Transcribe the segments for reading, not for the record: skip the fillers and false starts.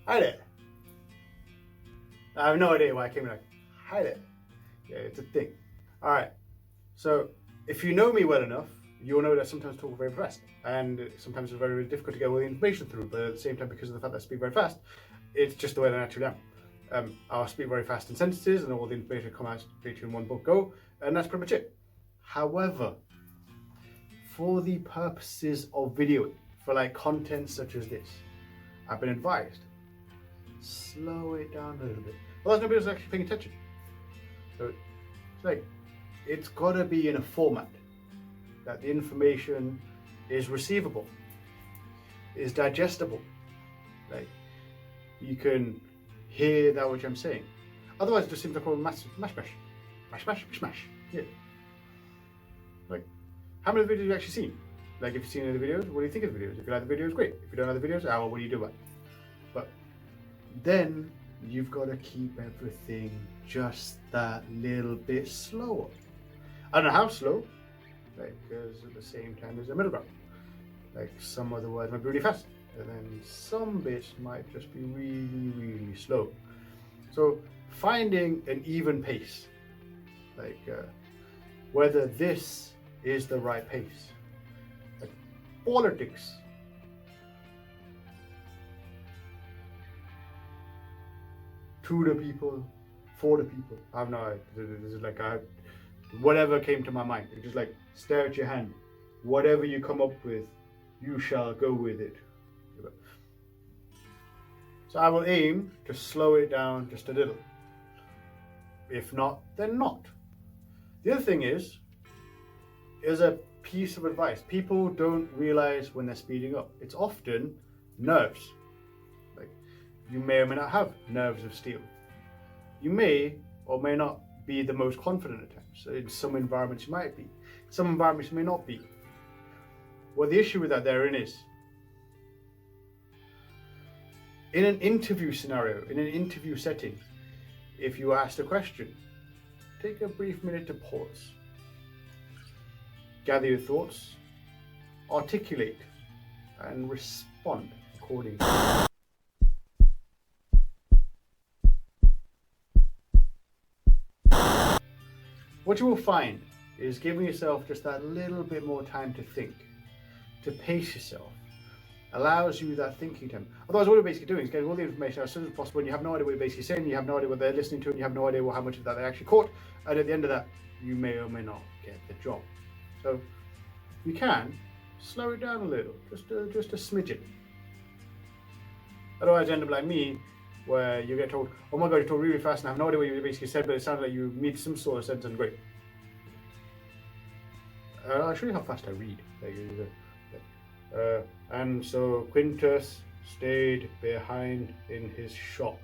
Hi there. I have no idea why I came in like, hi there. Yeah, it's a thing. All right. So if you know me well enough, you'll know that I sometimes talk very fast, and sometimes it's very, very difficult to get all the information through. But at the same time, because of the fact that I speak very fast, it's just the way that I naturally am. I'll speak very fast in sentences, and all the information will come out straight in one book go, and that's pretty much it. However, for the purposes of videoing, for like content such as this, I've been advised slow it down a little bit. Otherwise, nobody's actually paying attention. So it's like it's got to be in a format that the information is receivable, is digestible. Like you can hear that which I'm saying. Otherwise, it just seems like a mash. Yeah. Like, how many videos have you actually seen? Like, if you've seen any of the videos, what do you think of the videos? If you like the videos, great. If you don't like the videos, well, what do you do about it? But then you've got to keep everything just that little bit slower. I don't know how slow, like, because at the same time there's a middle ground. Like, some other words might be really fast, and then some bits might just be really, really slow. So finding an even pace, like whether this is the right pace. Like politics. To the people, for the people. I have no idea. This is like whatever came to my mind. It's just like stare at your hand. Whatever you come up with, you shall go with it. So I will aim to slow it down just a little. If not, then not. The other thing is a piece of advice. People don't realize when they're speeding up. It's often nerves. Like you may or may not have nerves of steel. You may or may not be the most confident at times. So in some environments you might be. Some environments you may not be. Well, the issue with that therein is, in an interview scenario, in an interview setting, if you are asked a question, take a brief minute to pause. Gather your thoughts, articulate, and respond accordingly. What you will find is giving yourself just that little bit more time to think, to pace yourself, allows you that thinking time. Otherwise, what you're basically doing is getting all the information out as soon as possible, and you have no idea what you're basically saying, you have no idea what they're listening to, and you have no idea how much of that they actually caught, and at the end of that, you may or may not get the job. So, you can slow it down a little, just a smidgen. Otherwise, you end up like me, where you get told, oh my god, you talk really fast and I have no idea what you basically said, but it sounded like you made some sort of sentence. Great. I'll show you how fast I read. And so Quintus stayed behind in his shop.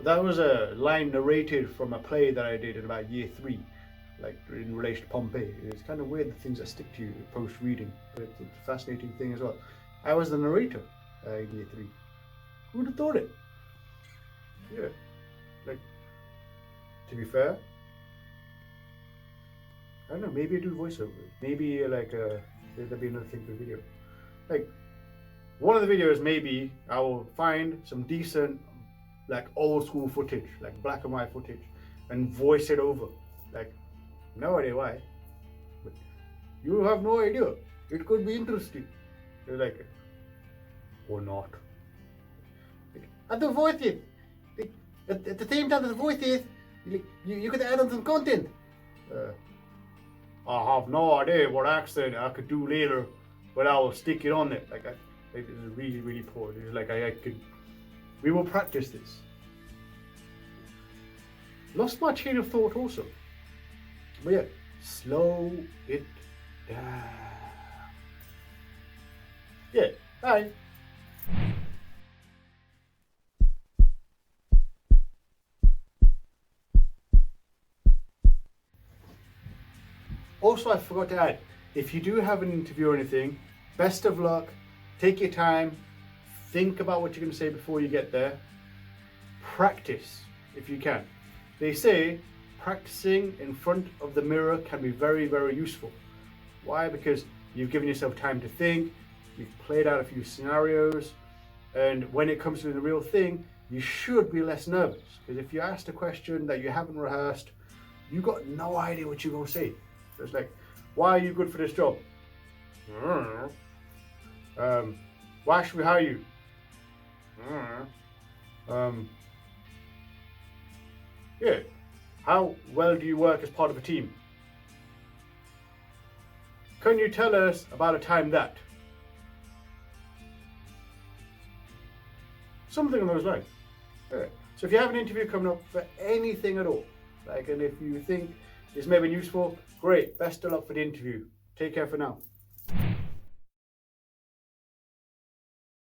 That was a line narrated from a play that I did in about year 3, like in relation to Pompeii. It's kind of weird the things that stick to you post reading, but it's a fascinating thing as well. I was the narrator in year 3. Who would have thought it? Yeah. Like, to be fair, I don't know, maybe I do voiceover. Maybe like there'll be another thing for the video. Like, one of the videos maybe I will find some decent, like old school footage, like black and white footage, and voice it over. Like, no idea why, but you have no idea. It could be interesting. You're like, or not. And the voice is, at the same time as the voice is, you could add on some content. I have no idea what accent I could do later, but I will stick it on there. Like, it is really, really poor. It's like I could. We will practice this. Lost my chain of thought also. But yeah, slow it down. Yeah, bye. Also, I forgot to add, if you do have an interview or anything, best of luck, take your time, think about what you're going to say before you get there, practice if you can. They say practicing in front of the mirror can be very, very useful. Why? Because you've given yourself time to think, you've played out a few scenarios, And when it comes to the real thing, you should be less nervous. Because if you're asked a question that you haven't rehearsed, you got no idea what you're going to say. So it's like, why are you good for this job? Why should we hire you? Yeah. How well do you work as part of a team? Can you tell us about a time that? Something along those lines. Yeah. So if you have an interview coming up for anything at all, and if you think this may be useful, great. Best of luck for the interview. Take care for now.